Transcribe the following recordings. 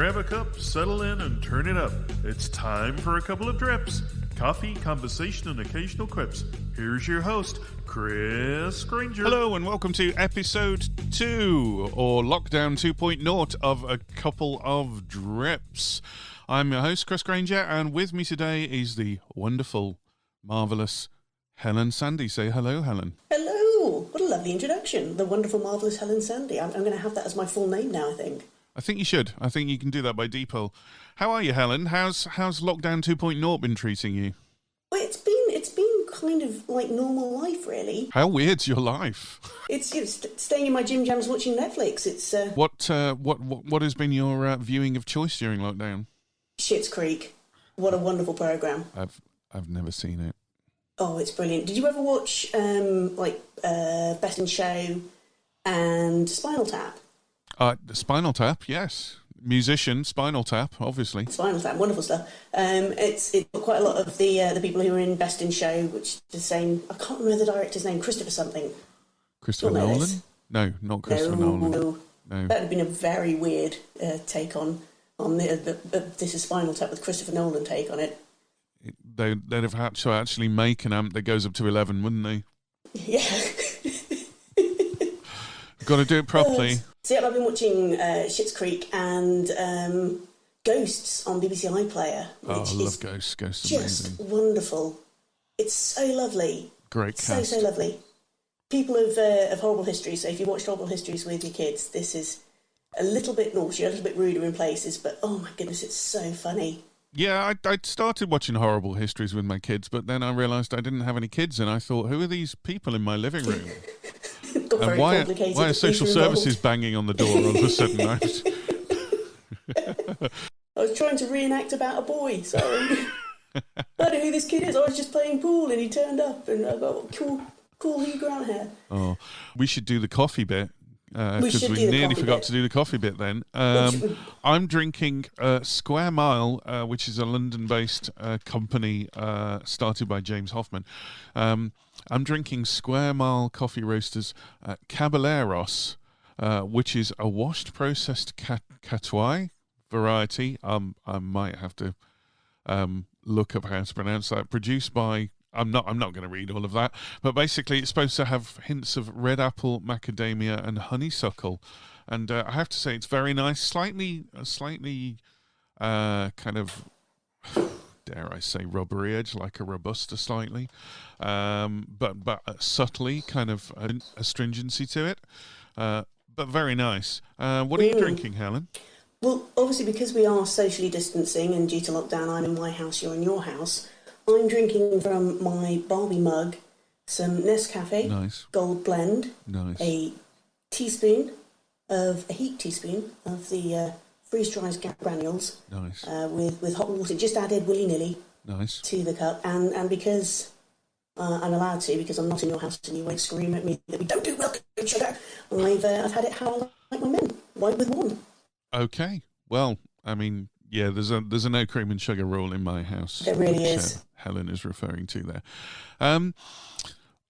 Grab a cup, settle in, and turn it up. It's time for a couple of drips. Coffee, conversation, and occasional quips. Here's your host, Chris Granger. Hello, and welcome to episode 2, or Lockdown 2.0 of A Couple of Drips. I'm your host, Chris Granger, and with me today is the wonderful, marvellous Helene Sandy. Say hello, Helen. Hello. What a lovely introduction. The wonderful, marvellous Helene Sandy. I'm going to have that as my full name now, I think. I think you should. I think you can do that by default. How are you, Helen? How's Lockdown 2.0 been treating you? Well, it's been kind of like normal life, really. How weird's your life? It's staying in my gym jams, watching Netflix. It's What has been your viewing of choice during lockdown? Schitt's Creek. What a wonderful program. I've never seen it. Oh, it's brilliant. Did you ever watch Best in Show and Spinal Tap? Spinal Tap, yes. Musician, Spinal Tap, obviously. Spinal Tap, wonderful stuff. It's got quite a lot of the people who were in Best in Show, which is the same. I can't remember the director's name. Christopher something. Christopher Nolan? No, not Christopher Nolan. No. That would have been a very weird take on the This is Spinal Tap with Christopher Nolan take on it. They'd have had to actually make an amp that goes up to 11, wouldn't they? Yeah. Got to do it properly. So yeah, I've been watching Schitt's Creek and Ghosts on BBC iPlayer. Oh, I love Ghosts. Ghosts is amazing. Just wonderful. It's so lovely. Great cast. So lovely. People of horrible histories, so if you watched horrible histories with your kids, this is a little bit naughty, a little bit ruder in places, but oh my goodness, it's so funny. Yeah, I started watching horrible histories with my kids, but then I realised I didn't have any kids, and I thought, who are these people in my living room? And why are social services banging on the door all of a sudden? I was trying to reenact about a boy, sorry. I don't know who this kid is. I was just playing pool and he turned up and I got cool Hugh Grant hair. Oh, we should do the coffee bit. Because we nearly forgot to do the coffee bit then. I'm drinking Square Mile, which is a London-based company started by James Hoffman. I'm drinking Square Mile Coffee Roasters Caballeros, which is a washed processed Catuai variety. I might have to look up how to pronounce that. Produced by... I'm not going to read all of that, but basically it's supposed to have hints of red apple, macadamia, and honeysuckle, and I have to say it's very nice. Slightly kind of, dare I say, rubbery edge, like a Robusta, slightly, but subtly kind of astringency to it, but very nice. What are you drinking, Helen? Well, obviously because we are socially distancing and due to lockdown, I'm in my house, you're in your house. I'm drinking from my Barbie mug some Nescafe nice. Gold Blend, nice. a heat teaspoon of the freeze-dried granules, nice. with hot water, just added willy-nilly nice. to the cup. And because I'm allowed to, because I'm not in your house and you won't scream at me that we don't do milk and sugar, I've had it how like my men, white with one. Okay, well, I mean... Yeah, there's a no cream and sugar rule in my house. There really is. Helen is referring to there.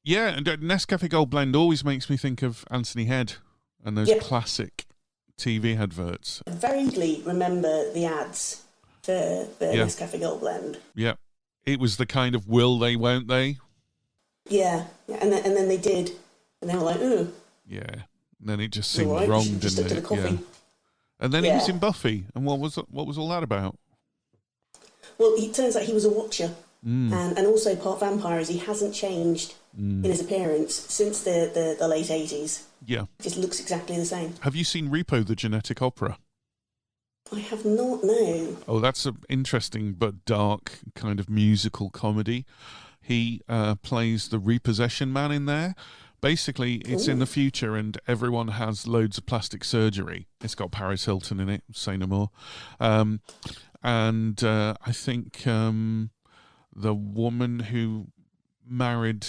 Yeah, and Nescafe Gold Blend always makes me think of Anthony Head and those classic TV adverts. I vaguely remember the ads for Nescafe Gold Blend. Yeah, it was the kind of will they, won't they? Yeah. And then they did, and they were like, ooh. Yeah, and then it just seemed wrong, didn't it? Yeah. And then he was in Buffy, and what was all that about? Well, it turns out he was a watcher, and also part vampire, as he hasn't changed in his appearance since the late 80s. Yeah. He just looks exactly the same. Have you seen Repo, the Genetic Opera? I have not, no. Oh, that's an interesting but dark kind of musical comedy. He plays the repossession man in there. Basically, it's in the future and everyone has loads of plastic surgery. It's got Paris Hilton in it, say no more. And I think the woman who married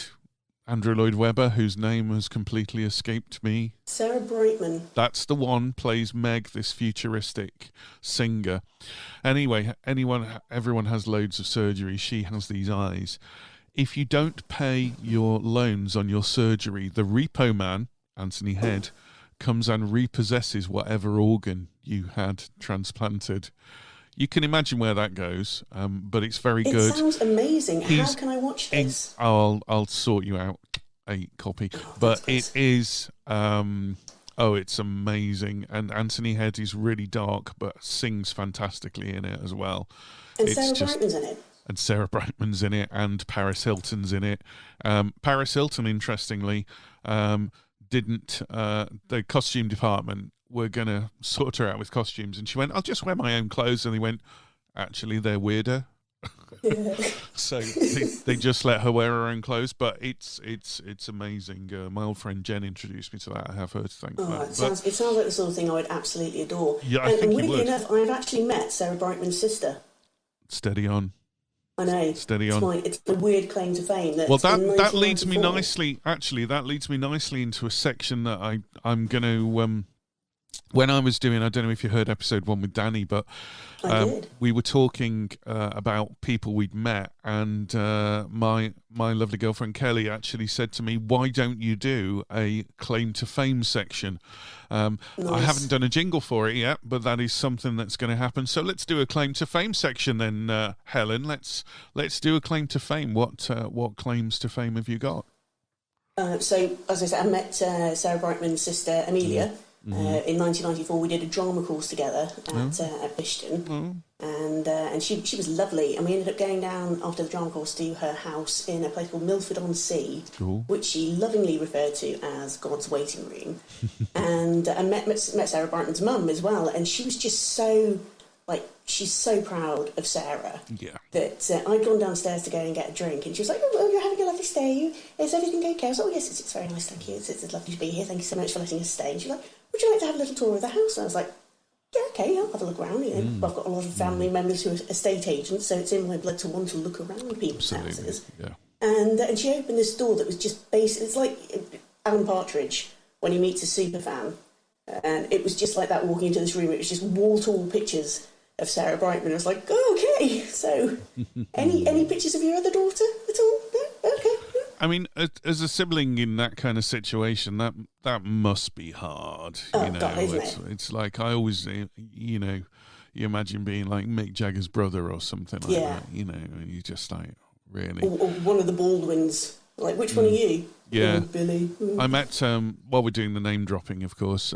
Andrew Lloyd Webber, whose name has completely escaped me. Sarah Brightman. That's the one, plays Meg, this futuristic singer. Anyway, everyone has loads of surgery. She has these eyes. If you don't pay your loans on your surgery, the repo man, Anthony Head, comes and repossesses whatever organ you had transplanted. You can imagine where that goes, but it's very good. It sounds amazing. How can I watch this? I'll sort you out a copy. But it is... it's amazing. And Anthony Head is really dark, but sings fantastically in it as well. And Sarah Brightman's in it. And Sarah Brightman's in it, and Paris Hilton's in it. Paris Hilton, interestingly, didn't... the costume department were going to sort her out with costumes, and she went, I'll just wear my own clothes. And they went, actually, they're weirder. So they just let her wear her own clothes, but it's amazing. My old friend Jen introduced me to that. I have her to thank for that. It sounds like the sort of thing I would absolutely adore. Yeah, I think you would. Weirdly enough, I've actually met Sarah Brightman's sister. Steady on. I know. Steady on. It's a weird claim to fame. That leads me nicely. Actually, that leads me nicely into a section that I'm going to. When I was doing, I don't know if you heard episode 1 with Danny, but we were talking about people we'd met, and my lovely girlfriend Kelly actually said to me, "Why don't you do a claim to fame section?" Nice. I haven't done a jingle for it yet, but that is something that's going to happen. So let's do a claim to fame section then, Helen. Let's do a claim to fame. What claims to fame have you got? So, as I said, I met Sarah Brightman's sister Amelia. In 1994, we did a drama course together at Bishton, and she was lovely. And we ended up going down after the drama course to her house in a place called Milford-on-Sea, which she lovingly referred to as God's waiting room. And I met Sarah Brightman's mum as well, and she was just so she's so proud of Sarah that I'd gone downstairs to go and get a drink, and she was like, "Oh, you're having a lovely stay. Is everything okay?" I was like, "Oh, yes, it's very nice, thank you. It's lovely to be here. Thank you so much for letting us stay." And she was like, "Would you like to have a little tour of the house?" And I was like, "Yeah, okay, I'll have a look around. I've got a lot of family members who are estate agents, so it's in my blood to want to look around people's houses." Yeah. And she opened this door that was just it's like Alan Partridge when he meets a super fan, and it was just like that walking into this room. It was just wall-to-wall pictures of Sarah Brightman. I was like, "Oh, okay. So, any pictures of your other daughter at all? No? Okay." I mean, as a sibling in that kind of situation, that must be hard. God, isn't it? It's like I always, you imagine being like Mick Jagger's brother or something like that. And you just like really. Or one of the Baldwins. Like, which one are you? Yeah, Billy. I met while we're doing the name dropping, of course.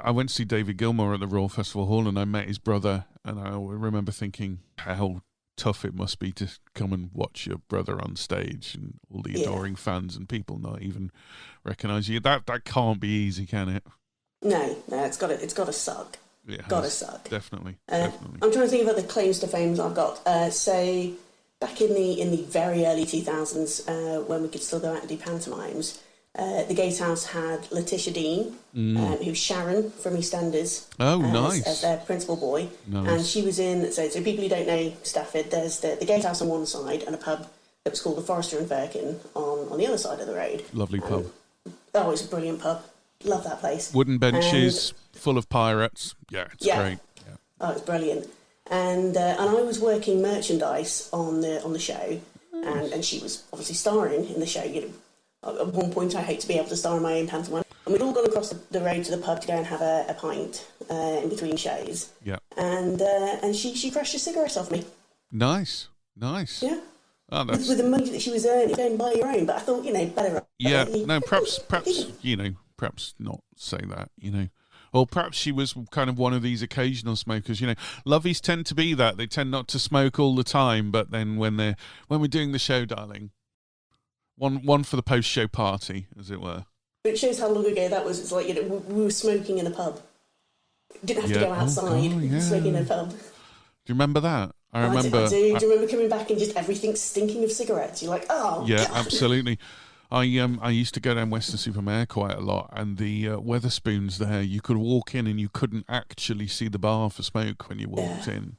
I went to see David Gilmour at the Royal Festival Hall, and I met his brother, and I remember thinking how tough it must be to come and watch your brother on stage and all the adoring fans and people not even recognise you. That can't be easy, can it? No, it's got to suck. Gotta suck. Definitely. I'm trying to think of other claims to fame I've got. So back in the very early 2000s, when we could still go out and do pantomimes. The Gatehouse had Letitia Dean, who's Sharon from EastEnders. Oh, nice. As their principal boy. Nice. And she was in, so people who don't know Stafford, there's the Gatehouse on one side and a pub that was called the Forester and Firkin on the other side of the road. Lovely pub. It's a brilliant pub. Love that place. Wooden benches, full of pirates. Yeah, it's great. Yeah. Oh, it's brilliant. And I was working merchandise on the show, and she was obviously starring in the show, At one point, I hate to be able to star in my own pantomime. And we'd all gone across the road to the pub to go and have a pint in between shows. Yeah. And she crashed a cigarette off me. Nice. Yeah. Oh, with the money that she was earning, go and buy your own. But I thought, better. Yeah. No, perhaps not say that. Or perhaps she was kind of one of these occasional smokers. Lovies tend to be that. They tend not to smoke all the time, but then when we're doing the show, darling. One for the post-show party, as it were. It shows how long ago that was. It's like, we were smoking in a pub. Didn't have to go outside. Smoking in a pub. Do you remember that? I remember. I do. Do you remember coming back and just everything stinking of cigarettes? You're like, oh, yeah, God. Absolutely. I used to go down Weston-super-Mare quite a lot, and the Wetherspoons there, you could walk in and you couldn't actually see the bar for smoke when you walked in.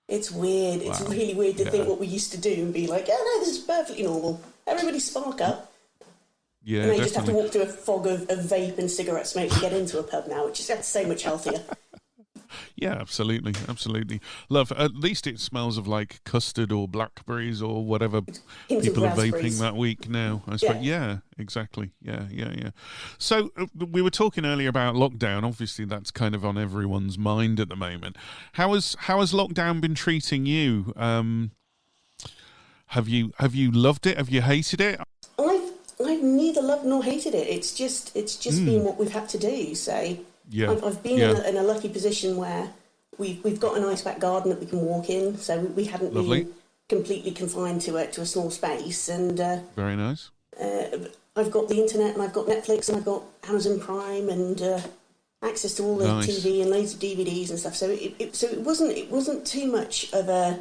It's weird. Wow. It's really weird to think what we used to do and be like, no, this is perfectly normal. Everybody spark up. Yeah, and they just have to walk through a fog of vape and cigarette smoke to get into a pub now, which is so much healthier. Yeah, absolutely, absolutely. Love. At least it smells of like custard or blackberries or whatever people are vaping that week now. I suppose. Yeah, exactly. Yeah. So we were talking earlier about lockdown. Obviously, that's kind of on everyone's mind at the moment. How has lockdown been treating you? Have you loved it? Have you hated it? I've neither loved nor hated it. It's just been what we've had to do. So I've been in a lucky position where we've got a nice back garden that we can walk in. So we hadn't been completely confined to a small space. And very nice. I've got the internet, and I've got Netflix, and I've got Amazon Prime, and access to all the TV and loads of DVDs and stuff. So it wasn't too much of a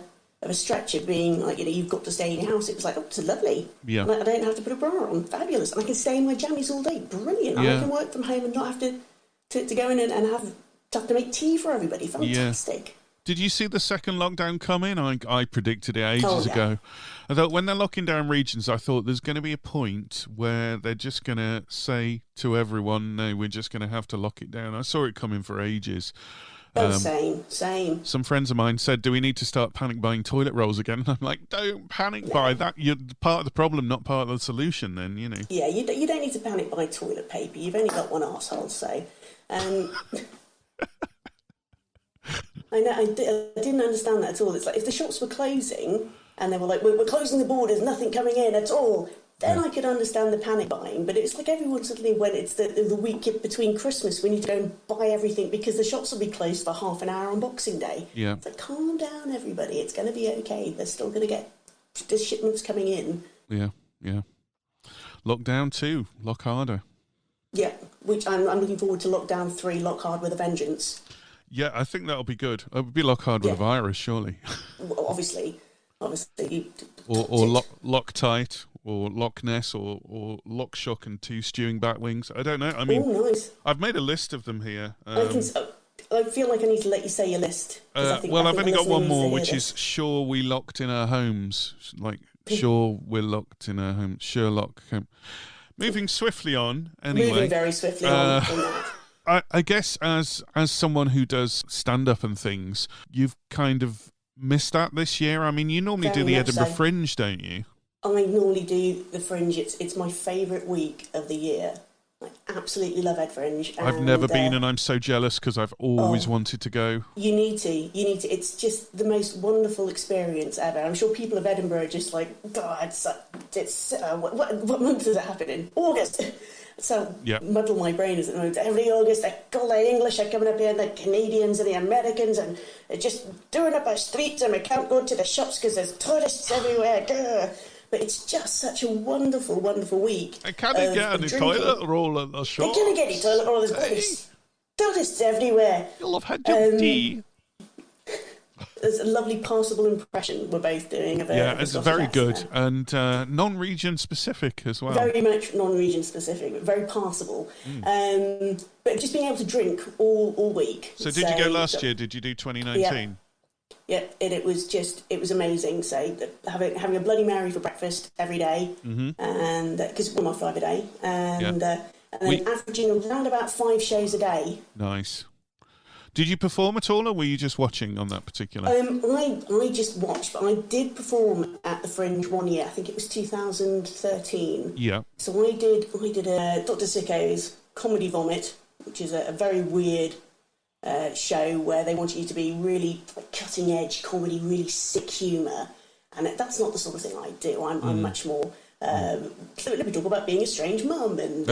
stretch of being like, you've got to stay in your house. It was like, it's lovely. Yeah. I don't have to put a bra on. Fabulous. And I can stay in my jammies all day. Brilliant. And I can work from home and not have to go in and have to make tea for everybody. Fantastic. Yeah. Did you see the second lockdown coming? I predicted it ages ago. I thought when they're locking down regions, I thought there's going to be a point where they're just going to say to everyone, no, we're just going to have to lock it down. I saw it coming for ages. Same. Some friends of mine said, do we need to start panic buying toilet rolls again? And I'm like, don't panic buy that. You're part of the problem, not part of the solution then, Yeah, you don't need to panic buy toilet paper. You've only got one arsehole, so... I know, I didn't understand that at all. It's like, if the shops were closing and they were like, we're closing the borders, nothing coming in at all, then I could understand the panic buying. But it's like everyone suddenly, when it's the week between Christmas, we need to go and buy everything because the shops will be closed for half an hour on Boxing Day. Yeah. It's like, calm down, everybody. It's going to be okay. They're still going to get the shipments coming in. Yeah. Lockdown 2, lock harder. Yeah, which I'm looking forward to lockdown 3, lock hard with a vengeance. Yeah, I think that'll be good. It would be lock hard with a virus, surely. Well, obviously. Or Loctite, or Loch Ness, or Lock Shock and 2 stewing bat wings. I don't know. I mean, nice. I've made a list of them here. I feel like I need to let you say your list. I've only got one more, which is sure we locked in our homes. Like, sure we're locked in our homes. Sherlock. Moving swiftly on, anyway. Moving very swiftly on. I guess as someone who does stand-up and things, you've kind of missed that this year. I mean, you normally do the Edinburgh Fringe, don't you? I normally do the Fringe. It's my favourite week of the year. I absolutely love Ed Fringe. I've never been, and I'm so jealous because I've always wanted to go. You need to. It's just the most wonderful experience ever. I'm sure people of Edinburgh are just like, God, what month does it happen in? August. So muddle my brain as it moves. Every August, all the English are coming up here, and the Canadians and the Americans, and they're just doing up our streets, and we can't go to the shops because there's tourists everywhere. Duh. But it's just such a wonderful, wonderful week. I can't get any toilet roll at the shop. I can't get any toilet roll. There's tourists everywhere. You'll have had your tea. There's a lovely passable impression we're both doing of it's very good and non-region specific as well. Very much non-region specific, but very passable. But just being able to drink all week. So did you go last year? Did you do 2019? Yeah, it was amazing. So having a Bloody Mary for breakfast every day, and because we're off 5 a day, and then averaging around about 5 shows a day. Nice. Did you perform at all, or were you just watching on that particular? I just watched, but I did perform at the Fringe one year. I think it was 2013. Yeah. So I did Dr. Sicko's Comedy Vomit, which is a very weird show where they want you to be really cutting edge comedy, really sick humour, and that's not the sort of thing I do. I'm much more. Let me talk about being a strange mum, and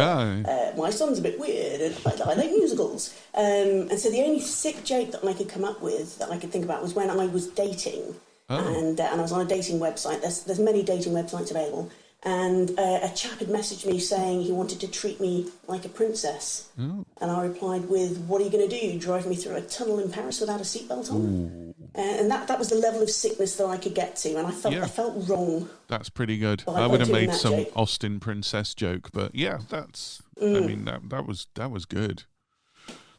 my son's a bit weird, and I like musicals. And so the only sick joke that I could come up with, that I could think about, was when I was dating, and I was on a dating website. There's many dating websites available, and a chap had messaged me saying he wanted to treat me like a princess, and I replied with, "What are you going to do? Drive me through a tunnel in Paris without a seatbelt on?" And that was the level of sickness that I could get to, and I felt wrong. That's pretty good. I would have made some joke. Austin princess joke, but that's. I mean, that was good.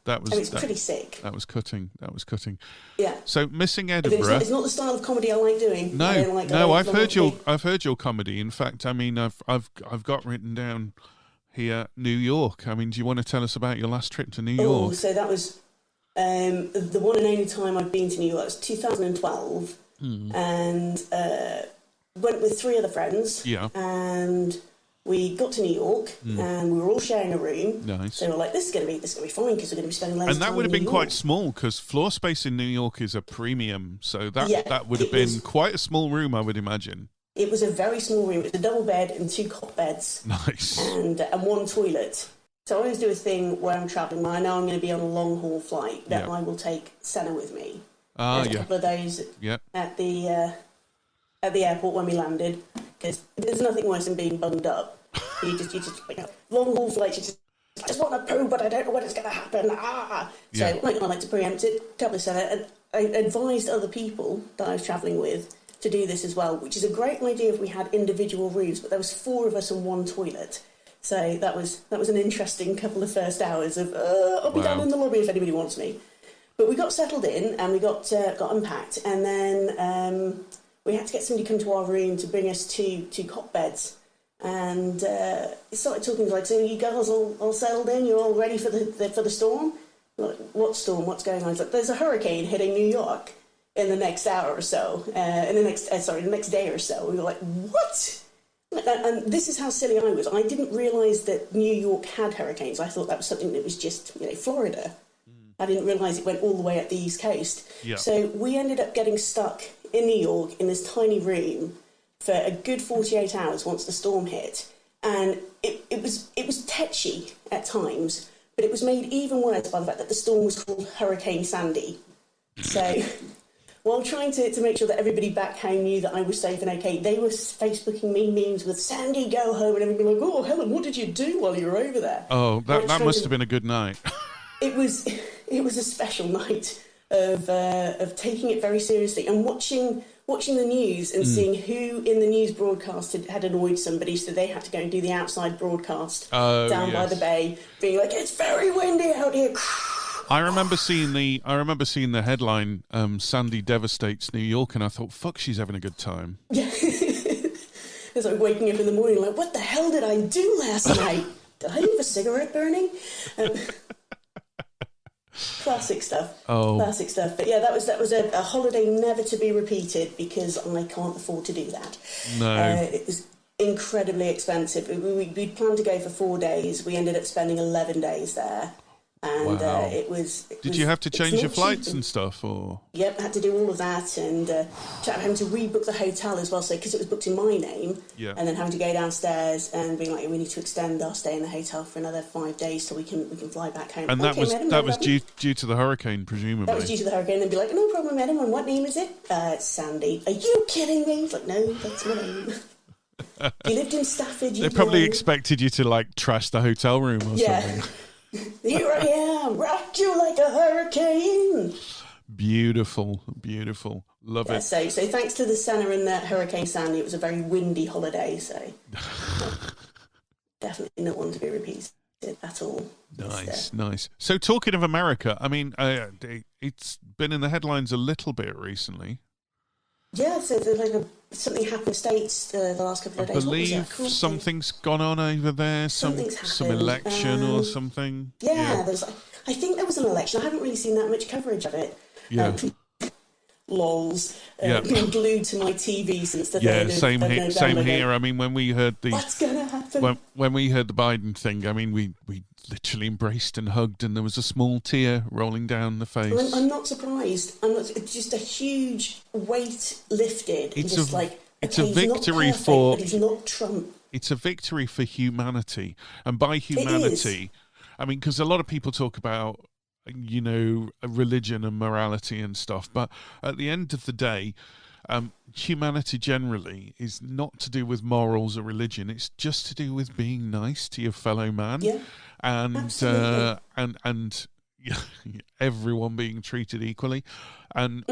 It's pretty sick. That was cutting. Yeah. So missing Edinburgh. It's not the style of comedy I like doing. No. I've heard your comedy. In fact, I mean, I've got written down here New York. I mean, do you want to tell us about your last trip to New York? So that was The one and only time I've been to New York was 2012, and went with 3 other friends. Yeah. And we got to New York, and we were all sharing a room. Nice. So we were like, this is going to be fine because we're going to be spending loads of time. And that would have in been New quite York. small because floor space in New York is a premium. So that would have been quite a small room, I would imagine. It was a very small room. It was a double bed and 2 cot beds. Nice. And 1 toilet. So I always do a thing where I'm travelling, when I know I'm going to be on a long haul flight, that I will take Senna with me. A couple of days at the airport when we landed, because there's nothing worse than being bunged up. You just long haul flights. I just want to poo, but I don't know when it's going to happen. So I like to preempt it. A couple of Senna, and I advised other people that I was travelling with to do this as well, which is a great idea if we had individual rooms. But there was 4 of us and 1 toilet. So that was an interesting couple of first hours of I'll be down in the lobby if anybody wants me. But we got settled in and we got unpacked, and then we had to get somebody to come to our room to bring us 2 cot beds. And it started talking like, so you girls all settled in? You're all ready for the storm? Like, what storm? What's going on? It's like, there's a hurricane hitting New York in the next hour or so. The next day or so. We were like, what? And this is how silly I was. I didn't realise that New York had hurricanes. I thought that was something that was just, Florida. I didn't realise it went all the way up the East Coast. Yeah. So we ended up getting stuck in New York in this tiny room for a good 48 hours once the storm hit. And it was tetchy at times, but it was made even worse by the fact that the storm was called Hurricane Sandy. So while trying to make sure that everybody back home knew that I was safe and okay, they were Facebooking me memes with Sandy, go home, and everybody like, oh, Helen, what did you do while you were over there? Oh, that must have been a good night. It was a special night of taking it very seriously and watching the news and seeing who in the news broadcast had annoyed somebody, so they had to go and do the outside broadcast down by the bay, being like, it's very windy out here. I remember seeing the headline, Sandy devastates New York, and I thought, fuck, she's having a good time. Yeah. It's like waking up in the morning like, what the hell did I do last night? Did I leave a cigarette burning? Classic stuff. Classic stuff. But yeah, that was a holiday never to be repeated because I can't afford to do that. No. It was incredibly expensive. We'd planned to go for 4 days. We ended up spending 11 days there. And it was. Did you have to change your flights and stuff, or? Yep, had to do all of that, and having to rebook the hotel as well. So because it was booked in my name, and then having to go downstairs and being like, we need to extend our stay in the hotel for another 5 days so we can fly back home. And that was due to the hurricane, presumably. That was due to the hurricane. And be like, no problem, madam. And what name is it? It's Sandy. Are you kidding me? It's like, no, that's my name. You lived in Stafford. They probably expected you to like trash the hotel room or something. Here I am, rocked you like a hurricane. Beautiful, beautiful. Love it. So thanks to the Senna and the Hurricane Sandy, it was a very windy holiday, so definitely not one to be repeated at all. Nice. So talking of America, I mean, it's been in the headlines a little bit recently. Yeah, so something happened in the States the last couple of days. I believe something's gone on over there, some election or something. Yeah. I think there was an election. I haven't really seen that much coverage of it. Yeah. Lols. Been glued to my TV since the third of same here. I mean, when we heard what's gonna happen? When we heard the Biden thing, I mean, we literally embraced and hugged, and there was a small tear rolling down the face. I'm not surprised. It's just a huge weight lifted. It's a victory but he's not Trump. It's a victory for humanity, and by humanity, I mean, because a lot of people talk about, religion and morality and stuff, but at the end of the day, humanity generally is not to do with morals or religion. It's just to do with being nice to your fellow man, and everyone being treated equally. And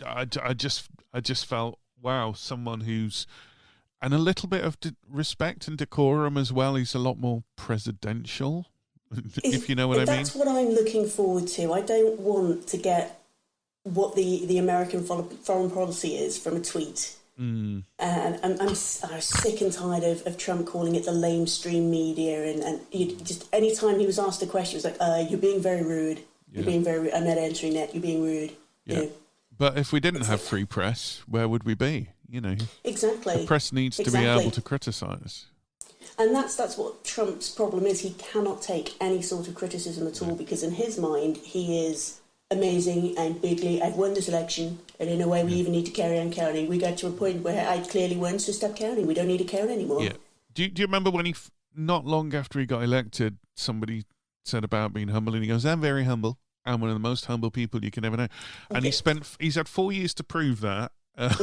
I just felt, wow, someone who's, and a little bit of respect and decorum as well. He's a lot more presidential. If you know what I mean. That's what I'm looking forward to. I don't want to get what the American foreign policy is from a tweet. And I'm sick and tired of Trump calling it the lamestream media. And just any time he was asked a question, he was like, you're being very rude. You're being very rude. I'm not answering that. You're being rude. Yeah. You know? But if we didn't have free press, where would we be? Exactly. The press needs to be able to criticise. And that's what Trump's problem is. He cannot take any sort of criticism at all because in his mind, he is amazing and bigly, I've won this election, and in a way we even need to carry on counting. We got to a point where I clearly won, so stop counting. We don't need to count anymore. Yeah. Do you remember when he, not long after he got elected, somebody said about being humble, and he goes, I'm very humble. I'm one of the most humble people you can ever know. And he's had 4 years to prove that. It's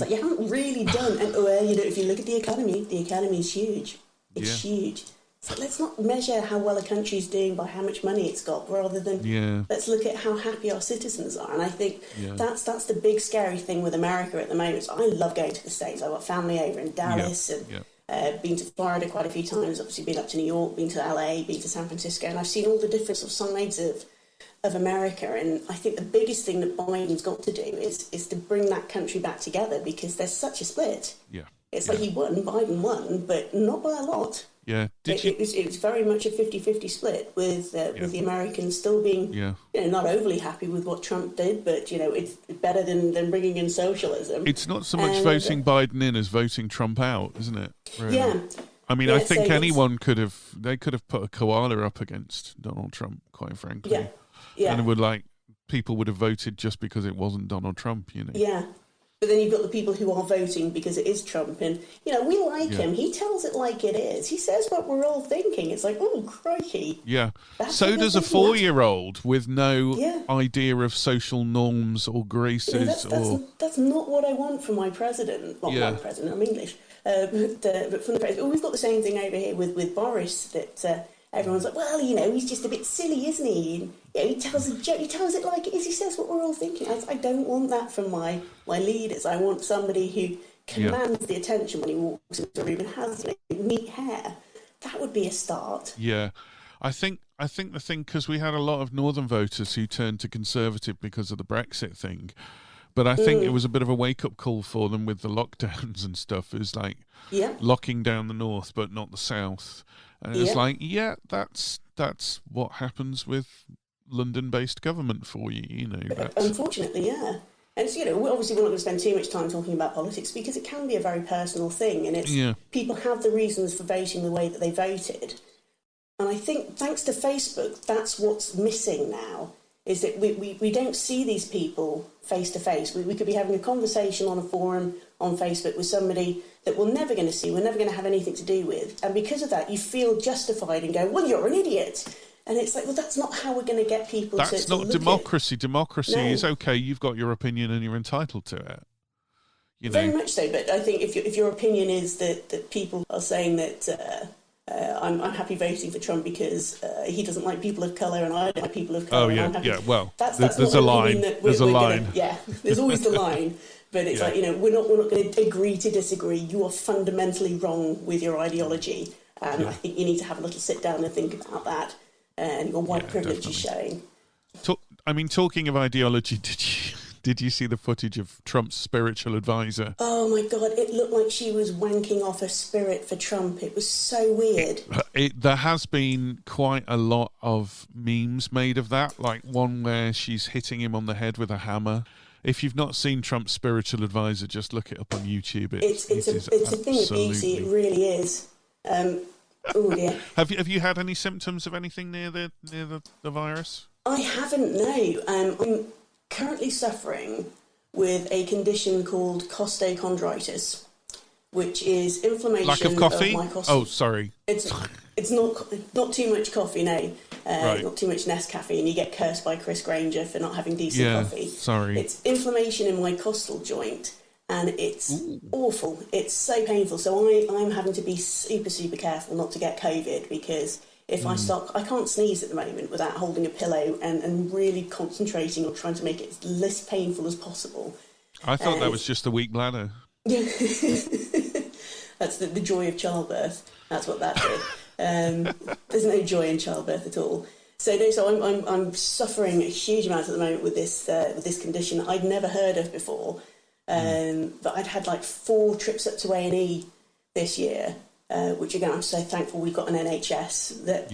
like, you haven't really done, and if you look at the economy is huge. It's huge. So let's not measure how well a country's doing by how much money it's got, rather than let's look at how happy our citizens are. And I think that's the big scary thing with America at the moment. So I love going to the States. I've got family over in Dallas and been to Florida quite a few times. Obviously been up to New York, been to LA, been to San Francisco, and I've seen all the different sort of sides of America. And I think the biggest thing that Biden's got to do is to bring that country back together, because there's such a split. Yeah. It's like Biden won, but not by a lot. Yeah, it was very much a 50-50 split with the Americans still being not overly happy with what Trump did, but it's better than bringing in socialism. It's not so much voting Biden in as voting Trump out, isn't it? Really? Yeah. I mean, I think anyone could have put a koala up against Donald Trump, quite frankly. Yeah. Yeah. And people would have voted just because it wasn't Donald Trump, Yeah. But then you've got the people who are voting because it is Trump, and we like him. He tells it like it is. He says what we're all thinking. It's like, oh crikey! Yeah. So does a 4-year-old with no idea of social norms or graces. That's not what I want from my president. Not my president. I'm English, but from the president. Oh, we've got the same thing over here with Boris. That everyone's like, well, he's just a bit silly, isn't he? And, he tells a joke. He tells it like it is. He says what we're all thinking. I don't want that from my leaders. I want somebody who commands the attention when he walks into a room and has neat hair. That would be a start. Yeah, I think the thing, because we had a lot of northern voters who turned to Conservative because of the Brexit thing, but I think it was a bit of a wake-up call for them with the lockdowns and stuff. It was like locking down the north but not the south. And it's like, that's what happens with London-based government for you, Unfortunately, yeah. And so, obviously we're not going to spend too much time talking about politics because it can be a very personal thing, and it's people have the reasons for voting the way that they voted. And I think thanks to Facebook, that's what's missing now, is that we don't see these people face to face. We could be having a conversation on a forum on Facebook with somebody that we're never going to see, we're never going to have anything to do with. And because of that, you feel justified and go, well, you're an idiot. And it's like, well, that's not how we're going to get people to That's not democracy. Democracy is okay. You've got your opinion and you're entitled to it. Very much so. But I think if your opinion is that people are saying that I'm happy voting for Trump because he doesn't like people of colour and I don't like people of colour. Oh, yeah, yeah. Well, that's there's a line. There's a line. There's always the line. But it's like, we're not going to agree to disagree. You are fundamentally wrong with your ideology. And I think you need to have a little sit down and think about that. And your white privilege is showing. Talking of ideology, did you see the footage of Trump's spiritual advisor? Oh my God, it looked like she was wanking off a spirit for Trump. It was so weird. There has been quite a lot of memes made of that, like one where she's hitting him on the head with a hammer. If you've not seen Trump's spiritual advisor, just look it up on YouTube. It's a thing of beauty. It really is. Oh dear. Have you had any symptoms of anything near the virus? I haven't. No. I'm currently suffering with a condition called costochondritis, which is inflammation lack of coffee. Of my costo. Oh, sorry. It's not too much coffee. No. Not too much Nescafe, and you get cursed by Chris Granger for not having decent coffee. Sorry. It's inflammation in my costal joint. And it's awful. It's so painful. So I'm having to be super, super careful not to get COVID, because if I can't sneeze at the moment without holding a pillow and really concentrating on trying to make it as less painful as possible. I thought that was just a weak bladder. Yeah. That's the joy of childbirth. That's what that is. There's no joy in childbirth at all. So I'm suffering a huge amount at the moment with this condition that I'd never heard of before. But I'd had like 4 trips up to A&E this year, which again I'm so thankful we've got an NHS that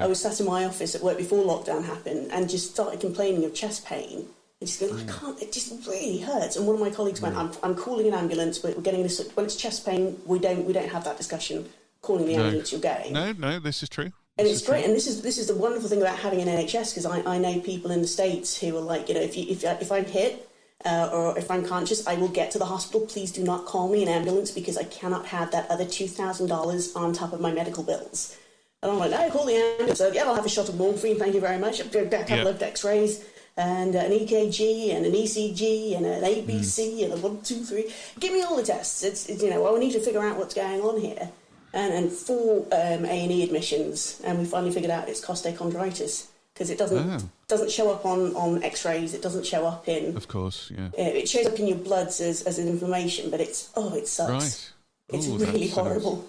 I was sat in my office at work before lockdown happened and just started complaining of chest pain. And just going, I can't, it just really hurts. And one of my colleagues went, I'm calling an ambulance, but we're getting this, when it's chest pain, we don't have that discussion. Calling the ambulance, you're going. No, this is true. And it's great, and this is the wonderful thing about having an NHS, because I know people in the States who are like, you know, if I'm hit or if I'm conscious, I will get to the hospital. Please do not call me an ambulance because I cannot have that other $2,000 on top of my medical bills. And I'm like, no, call the ambulance. So, yeah, I'll have a shot of morphine, thank you very much. I'll do a couple of X-rays and an EKG and an ECG and an ABC and a 1, 2, 3. Give me all the tests. It's you know, I need to figure out what's going on here. And 4 A&E admissions, and we finally figured out it's costochondritis, because it doesn't show up on X-rays. It doesn't show up in. Of course, yeah. It shows up in your bloods as an inflammation, but it sucks. Right. It's really horrible.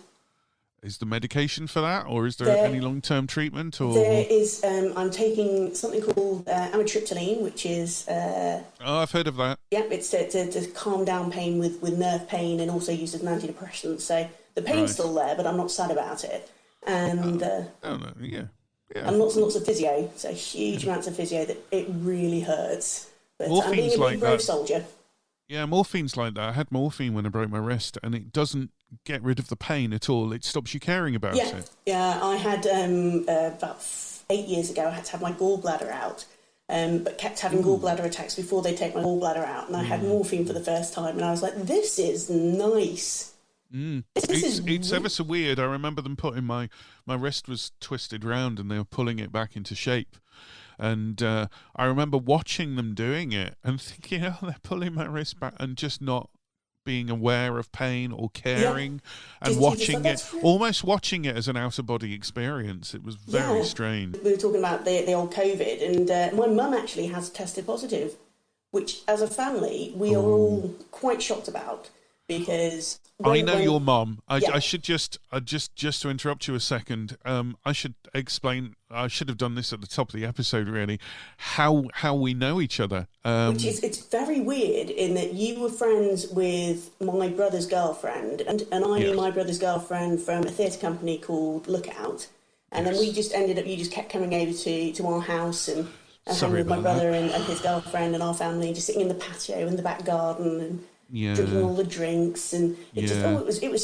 Is the medication for that, or is there any long-term treatment? Or there is. I'm taking something called amitriptyline, which is. I've heard of that. Yeah, it's to calm down pain with nerve pain, and also used as an antidepressant. So the pain's still there, but I'm not sad about it. And and lots and lots of physio. So huge amounts of physio that it really hurts. But I'm being a brave soldier. Yeah, morphine's like that. I had morphine when I broke my wrist, and it doesn't get rid of the pain at all. It stops you caring about it. Yeah, I had about 8 years ago, I had to have my gallbladder out, but kept having gallbladder attacks before they take my gallbladder out, and I had morphine for the first time, and I was like, this is nice. It's ever so weird. I remember them putting my wrist was twisted round, and they were pulling it back into shape. And I remember watching them doing it and thinking, oh, they're pulling my wrist back, and just not being aware of pain or caring, and watching it, almost watching it as an out-of-body experience. It was very strange. We were talking about the old COVID, and my mum actually has tested positive, which as a family, we are all quite shocked about, because... I know your mum. I should just to interrupt you a second. I should explain. I should have done this at the top of the episode. Really, how we know each other. Which is, it's very weird in that you were friends with my brother's girlfriend, and I knew my brother's girlfriend from a theatre company called Lookout, and then we just ended up. You just kept coming over to our house and hanging with my brother and his girlfriend and our family, just sitting in the patio in the back garden and. Drinking all the drinks, and it was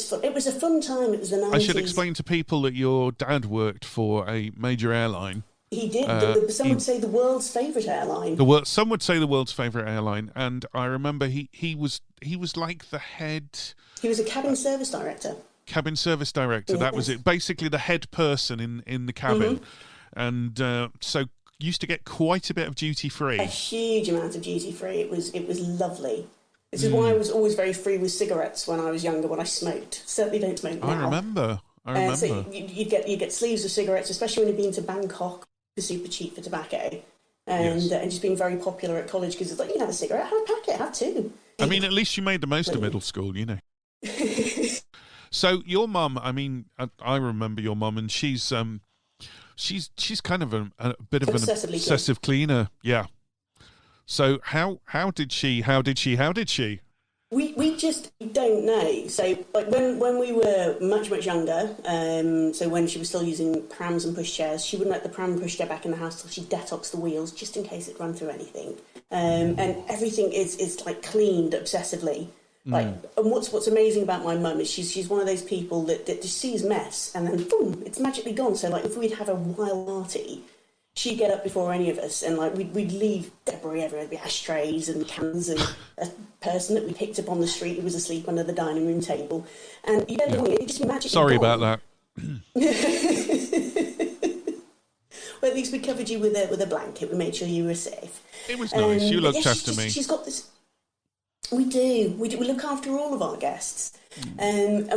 fun. It was a fun time. It was the 90s. I should explain to people that your dad worked for a major airline. He did. Some would say the world's favourite airline. Some would say the world's favourite airline, and I remember he was like the head. He was a cabin service director. Cabin service director. That was it. Basically, the head person in the cabin, and so used to get quite a bit of duty free. A huge amount of duty free. It was lovely. This is why I was always very free with cigarettes when I was younger, when I smoked. Certainly don't smoke now. I remember. So you get sleeves of cigarettes, especially when you've been to Bangkok, for super cheap for tobacco. And just being very popular at college, because it's like, you can have a cigarette, have a packet, have two. I mean, at least you made the most of middle school, you know. So your mum, I mean, I remember your mum, and she's kind of a bit of an obsessive cleaner. Yeah. So how did she? We just don't know. So like when we were much younger, so when she was still using prams and pushchairs, she wouldn't let the pram and pushchair back in the house till she detoxed the wheels, just in case it run through anything. And everything is like cleaned obsessively. Like, and what's amazing about my mum is she's one of those people that just sees mess and then boom, it's magically gone. So like if we'd have a wild party, she'd get up before any of us, and like we'd leave debris everywhere. There'd be ashtrays and cans, and a person that we picked up on the street who was asleep under the dining room table. And you don't know, it just magically. Sorry about that. Well, at least we covered you with a blanket. We made sure you were safe. It was nice. You looked after me. She's got this. We do. We look after all of our guests, and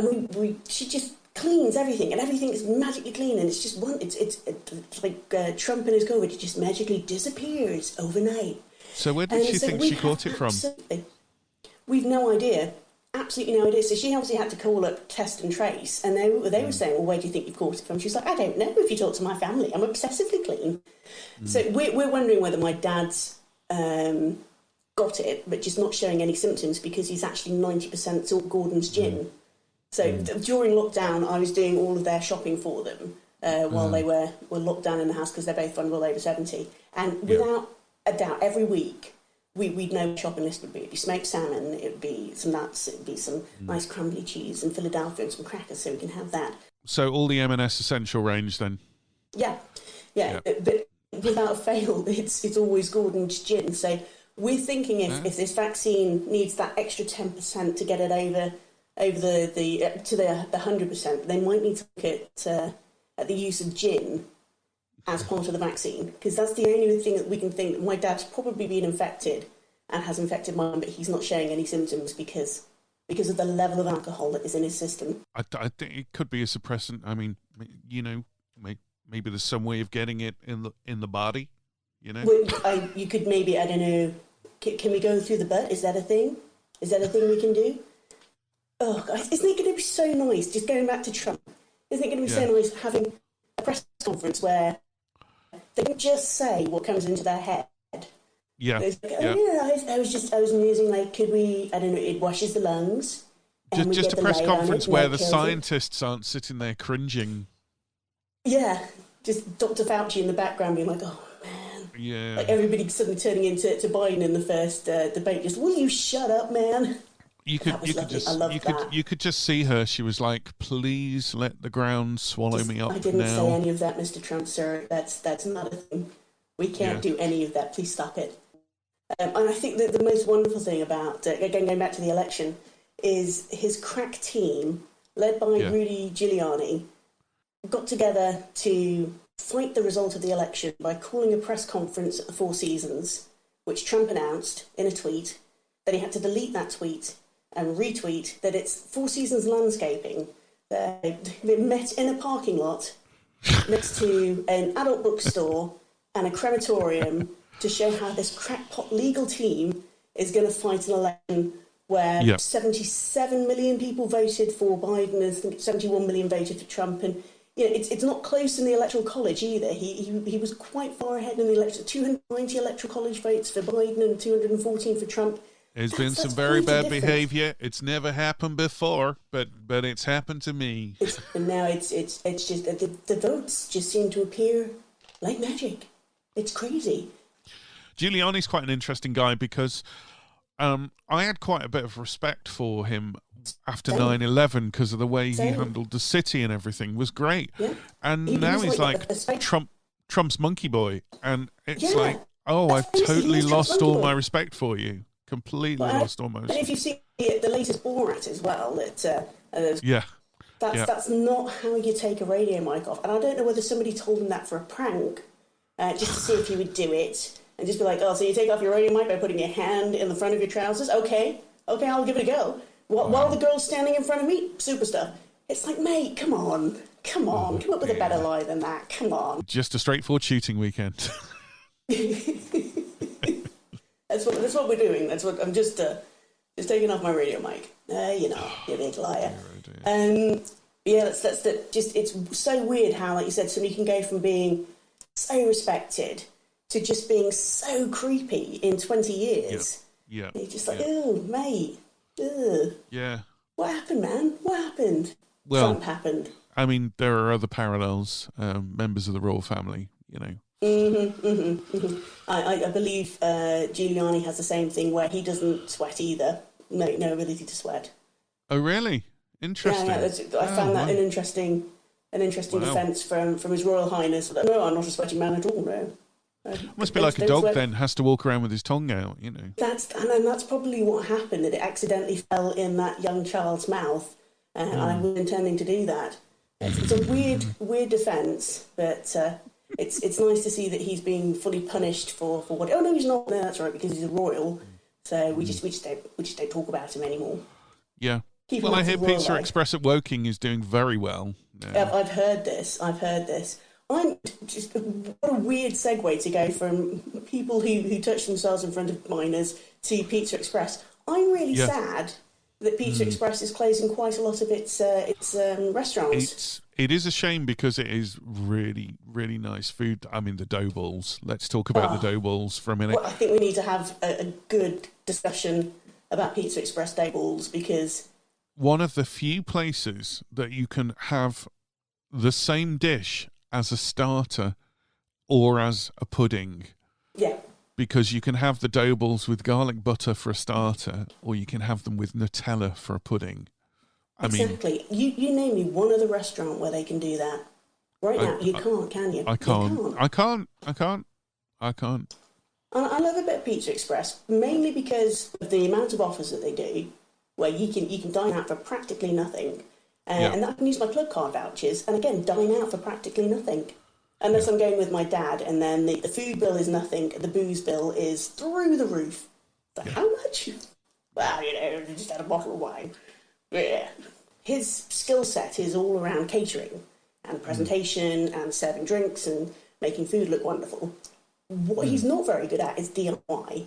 she just cleans everything, and everything is magically clean, and it's just it's like Trump and his COVID. It just magically disappears overnight. So where did she think she caught it from? We've no idea. Absolutely no idea. So she obviously had to call up Test and Trace, and they were saying, well, where do you think you've caught it from? She's like, I don't know. If you talk to my family, I'm obsessively clean. So we're wondering whether my dad's got it, but just not showing any symptoms, because he's actually 90% Salt Gordon's gin. So during lockdown, I was doing all of their shopping for them, while they were locked down in the house because they're both vulnerable over 70. And without a doubt, every week we'd know what the shopping list would be. It'd be smoked salmon, it would be some nuts, it would be some nice crumbly cheese and Philadelphia and some crackers, so we can have that. So all the M&S essential range then? Yeah. But without fail, it's always Gordon's gin. So we're thinking if this vaccine needs that extra 10% to get it over the 100%, they might need to look at the use of gin as part of the vaccine, because that's the only thing that we can think that my dad's probably been infected and has infected mine, but he's not showing any symptoms because of the level of alcohol that is in his system. I think it could be a suppressant. I mean, maybe there's some way of getting it in the body, Well, you could maybe, I don't know, can we go through the butt? Is that a thing? Is that a thing we can do? Oh, guys, isn't it going to be so nice, just going back to Trump, isn't it going to be so nice having a press conference where they can just say what comes into their head? Yeah. I was musing, like, could we, I don't know, it washes the lungs. Just a press conference where the scientists aren't sitting there cringing. Yeah, just Dr. Fauci in the background being like, oh, man. Yeah. Like everybody suddenly turning into Biden in the first debate, just, will you shut up, man? You could just see her. She was like, "Please let the ground swallow me up now." I didn't say any of that, Mr. Trump, sir. That's not a thing. We can't do any of that. Please stop it. And I think that the most wonderful thing about going back to the election is his crack team, led by Rudy Giuliani, got together to fight the result of the election by calling a press conference at the Four Seasons, which Trump announced in a tweet. Then he had to delete that tweet and retweet that it's Four Seasons Landscaping. They met in a parking lot next to an adult bookstore and a crematorium to show how this crackpot legal team is going to fight an election where 77 million people voted for Biden and 71 million voted for Trump. And it's not close in the Electoral College either. He was quite far ahead in the election. 290 Electoral College votes for Biden and 214 for Trump. There's been some very bad behaviour. It's never happened before, but it's happened to me. And now it's just the votes just seem to appear like magic. It's crazy. Giuliani's quite an interesting guy because I had quite a bit of respect for him after 9/11 because of the way he handled the city and everything was great. Yeah. And now he's like Trump's monkey boy, and it's like, oh, I've totally lost all my respect for you. Completely lost almost. And if you see the latest Borat as well, that's not how you take a radio mic off. And I don't know whether somebody told him that for a prank, just to see if he would do it, and just be like, oh, so you take off your radio mic by putting your hand in the front of your trousers? Okay, I'll give it a go. While the girl's standing in front of me, super stuff. It's like, mate, come on, come up with a better lie than that. Come on. Just a straightforward shooting weekend. That's what we're doing. That's what I'm just taking off my radio mic. You big liar. It's so weird how, like you said, somebody can go from being so respected to just being so creepy in 20 years. Yeah. You're just like, oh, mate. Ugh. Yeah. What happened, man? What happened? Well, Trump happened. I mean, there are other parallels. Members of the royal family, I believe Giuliani has the same thing where he doesn't sweat either. No ability to sweat. Oh, really? Interesting. Yeah, I found that an interesting defence from His Royal Highness. No, I'm not a sweaty man at all. No. Must be like a dog then, has to walk around with his tongue out, That's probably what happened. That it accidentally fell in that young child's mouth, and I was intending to do that. It's a weird defence, but. It's nice to see that he's being fully punished for what. Oh no, he's not. No, that's right, because he's a royal. So we just don't talk about him anymore. Yeah. Well, I hear Pizza Express at Woking is doing very well. Yeah. I've heard this. I'm just what a weird segue to go from people who touch themselves in front of minors to Pizza Express. I'm really sad that Pizza Express is closing quite a lot of its restaurants. It is a shame because it is really, really nice food. I mean, the dough balls. Let's talk about the dough balls for a minute. Well, I think we need to have a good discussion about Pizza Express dough balls because... One of the few places that you can have the same dish as a starter or as a pudding. Yeah. Because you can have the dough balls with garlic butter for a starter, or you can have them with Nutella for a pudding. Exactly. You name me one other restaurant where they can do that. Right now, you can't, can you? I can't. I can't. I love a bit of Pizza Express, mainly because of the amount of offers that they do, where you can dine out for practically nothing. And I can use my club card vouchers, and again, dine out for practically nothing. Unless I'm going with my dad, and then the food bill is nothing, the booze bill is through the roof. So how much? Well, just had a bottle of wine. Yeah. His skill set is all around catering and presentation and serving drinks and making food look wonderful. What he's not very good at is DIY,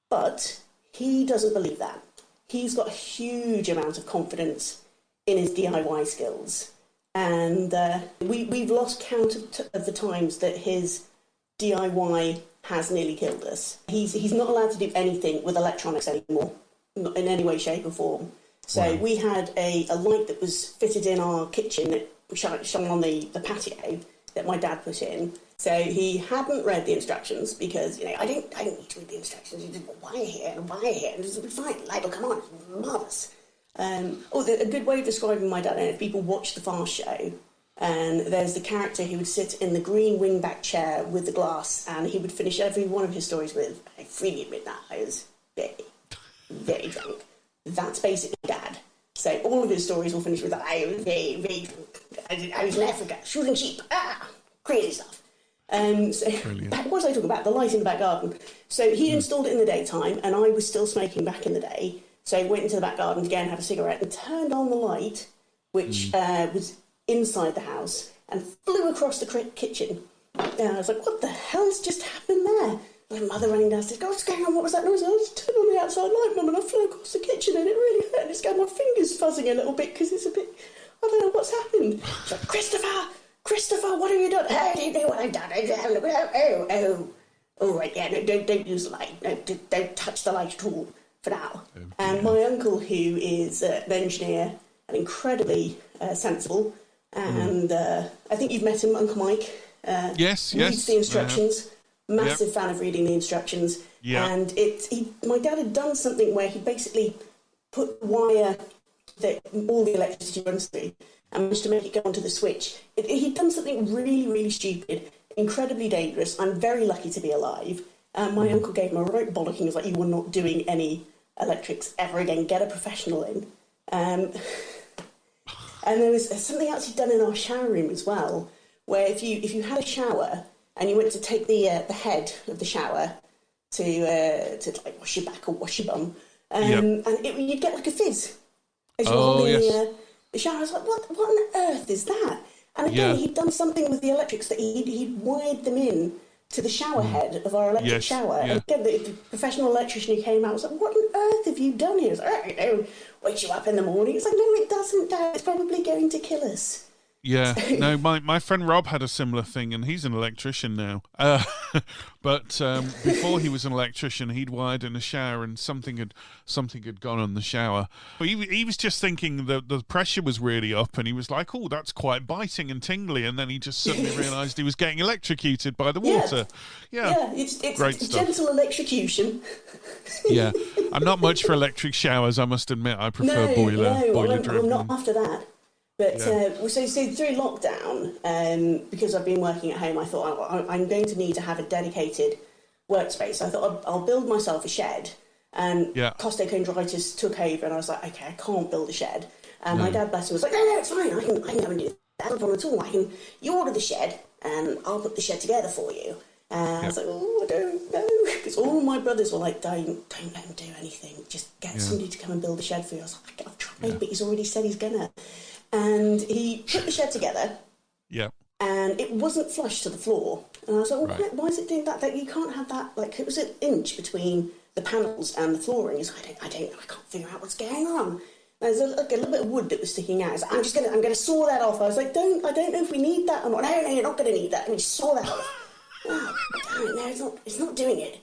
but he doesn't believe that. He's got a huge amount of confidence in his DIY skills. And we've lost count of the times that his DIY has nearly killed us. He's not allowed to do anything with electronics anymore, not in any way, shape or form. So we had a light that was fitted in our kitchen that shone on the patio that my dad put in. So he hadn't read the instructions because, I don't need to read the instructions. You just wire here and wire here and it'll be fine. Light will come on. It's marvellous. A good way of describing my dad, and if people watch the Fast Show, and there's the character who would sit in the green wingback chair with the glass, and he would finish every one of his stories with, I freely admit that I was very, very drunk. That's basically Dad. So all of his stories will finish with, I was very, very drunk. I was in Africa, shooting sheep. Crazy stuff. What was I talking about? The light in the back garden. So he installed it in the daytime, and I was still smoking back in the day. So I went into the back garden again, had a cigarette, and turned on the light, which was inside the house, and flew across the kitchen. And I was like, what the hell has just happened there? My mother running downstairs, what's going on? What was that noise? I was turned on the outside light, Mum, and I flew across the kitchen, and it really hurt. And it's got my fingers fuzzing a little bit because it's a bit, I don't know what's happened. She's like, Christopher, what have you done? I don't know what I've done. Oh, right, yeah, no, don't use the light. No, don't touch the light at all for now. And my uncle, who is an engineer and incredibly sensible, and I think you've met him, Uncle Mike. Yes. Reads the instructions. Massive fan of reading the instructions. And my dad had done something where he basically put wire that all the electricity runs through and managed to make it go onto the switch. He'd done something really, really stupid, incredibly dangerous. I'm very lucky to be alive. My uncle gave him a right bollocking. He was like, you were not doing any electrics ever again. Get a professional in. And there was something else he'd done in our shower room as well, where if you had a shower and you went to take the head of the shower to like wash your back or wash your bum, and you'd get like a fizz as you were holding the shower. I was like, what on earth is that? And again, he'd done something with the electrics that he'd wired them in to the shower head of our electric shower. And again, the professional electrician who came out was like, what on earth have you done here? It's like, oh, wakes you up in the morning. It's like, no, it doesn't, Dad. It's probably going to kill us. Yeah, no, my friend Rob had a similar thing, and he's an electrician now. But before he was an electrician, he'd wired in a shower, and something had gone on the shower. He was just thinking the pressure was really up, and he was like, "Oh, that's quite biting and tingly," and then he just suddenly realised he was getting electrocuted by the water. Yeah, it's great stuff. Gentle electrocution. Yeah, I'm not much for electric showers, I must admit. I prefer boiler driven. I'm not after that. But so through lockdown, because I've been working at home, I thought I'm going to need to have a dedicated workspace. I thought I'll build myself a shed, and costochondritis took over, and I was like, okay, I can't build a shed. And my dad, bless him, was like, no, it's fine. I can go and do that. No problem at all. You order the shed, and I'll put the shed together for you. And I was like, oh, I don't know, because all my brothers were like, don't let him do anything. Just get somebody to come and build a shed for you. I was like, I've tried, but he's already said he's gonna. And he put the shed together. Yeah. And it wasn't flush to the floor. And I was like, well, why is it doing that? That you can't have that. Like, it was an inch between the panels and the flooring. He's like, I don't know. I can't figure out what's going on. There's a little bit of wood that was sticking out. I was like, I'm going to saw that off. I was like, I don't know if we need that or not. No, you're not going to need that. And he saw that off. Oh, damn, no, it's not doing it.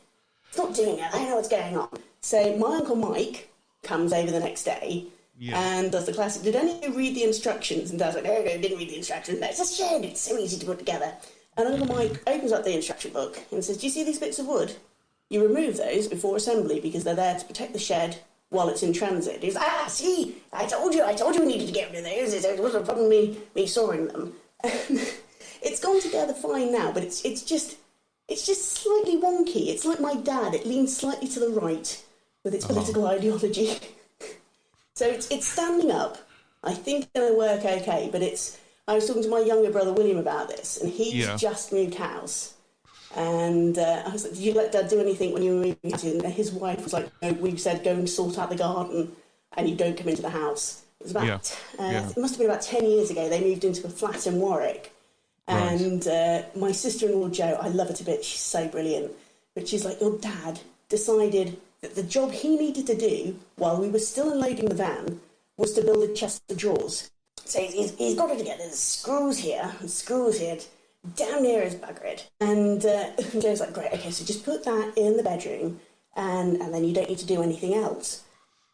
It's not doing it. I don't know what's going on. So my Uncle Mike comes over the next day. And does the classic, did any of you read the instructions? And Dad's like, no, didn't read the instructions. No, it's a shed, it's so easy to put together. And Uncle Mike opens up the instruction book and says, do you see these bits of wood? You remove those before assembly because they're there to protect the shed while it's in transit. He's like, see, I told you we needed to get rid of those. It wasn't a problem me sawing them. It's gone together fine now, but it's just slightly wonky. It's like my dad. It leans slightly to the right with its political ideology. So it's standing up. I think it's going to work okay, but I was talking to my younger brother William about this, and he's just moved house. And I was like, did you let Dad do anything when you were moving house? And his wife was like, no, we said go and sort out the garden and you don't come into the house. It was about, it must have been about 10 years ago, they moved into a flat in Warwick. And my sister-in-law Jo, I love her to bits, she's so brilliant, but she's like, your dad decided that the job he needed to do while we were still unloading the van was to build a chest of drawers. So he's got it together, there's screws here, damn near as buggered. And Joe's like, great, okay, so just put that in the bedroom and then you don't need to do anything else.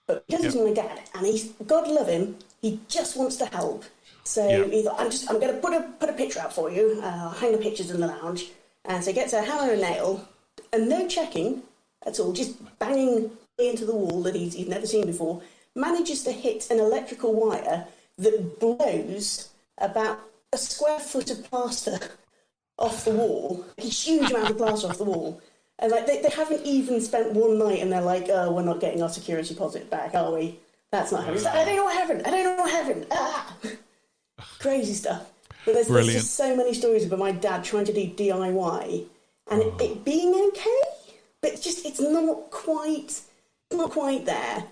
But because he's my dad, and he's, God love him, he just wants to help. So he thought, I'm going to put a picture out for you. I'll hang the pictures in the lounge. And so he gets a hammer and nail, and no checking at all, just banging into the wall that he's never seen before, manages to hit an electrical wire that blows about a square foot of plaster off the wall, a huge amount of plaster off the wall. And like they haven't even spent one night and they're like, oh, we're not getting our security deposit back, are we? That's not happening. Like, I don't know what happened. Ah! Crazy stuff. But there's just so many stories about my dad trying to do DIY and it being okay, but it's not quite there.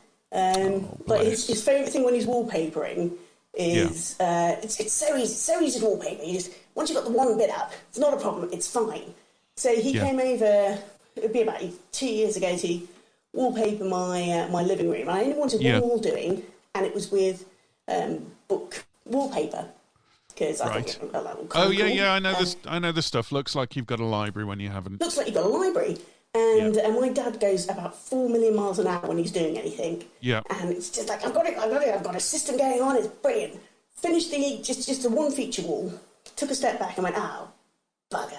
But his favourite thing when he's wallpapering is it's so easy to wallpaper. You just once you've got the one bit up, it's not a problem. It's fine. So he came over. It would be about 2 years ago to wallpaper my living room. I only wanted one wall doing, and it was with book wallpaper because I think that will cool. I know this stuff. Looks like you've got a library when you haven't. Looks like you've got a library. And my dad goes about 4 million miles an hour when he's doing anything. Yeah. And it's just like, I've got a system going on, it's brilliant. Finished just the one feature wall, took a step back and went, oh, bugger.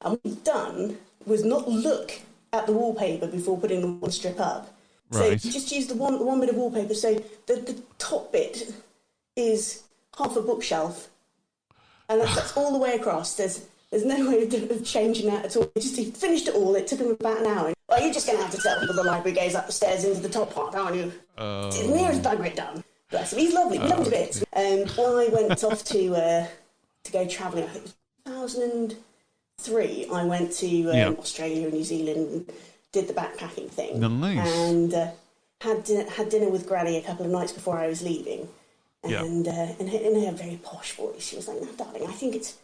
And what he'd done was not look at the wallpaper before putting the one strip up. So he just used the one bit of wallpaper. So the top bit is half a bookshelf. And that's all the way across. There's no way of changing that at all. He finished it all. It took him about an hour. Well, you're just going to have to tell people the library goes up the stairs into the top part, aren't you? It's near as bugger it done. Bless him. He's lovely. We love him to bits. When I went off to go travelling, I think it was 2003, I went to Australia and New Zealand and did the backpacking thing. Nice. And had dinner with Granny a couple of nights before I was leaving. And in a very posh voice, she was like, no, darling, I think it's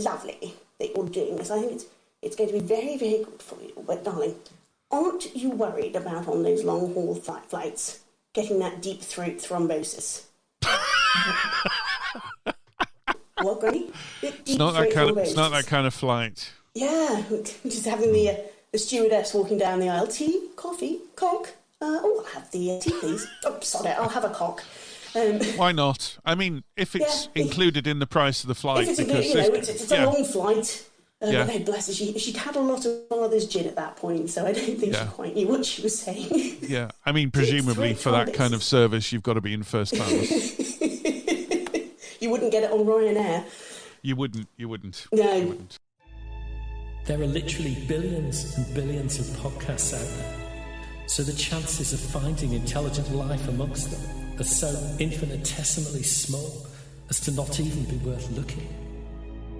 lovely that you're doing this. I think it's going to be very, very good for you. But, darling, aren't you worried about on those long-haul flights getting that deep throat thrombosis? What, Granny? It's not that kind of flight. Yeah, just having the stewardess walking down the aisle. Tea, coffee, cock. I'll have the tea, please. Oh, sorry, I'll have a cock. Why not? I mean, if it's included in the price of the flight, it's a long flight. No, bless her. She'd had a lot of father's gin at that point, so I don't think she quite knew what she was saying. Yeah, I mean, presumably for that kind of service, you've got to be in first class. You wouldn't get it on Ryanair. You wouldn't. No. You wouldn't. There are literally billions and billions of podcasts out there, so the chances of finding intelligent life amongst them are so infinitesimally small as to not even be worth looking.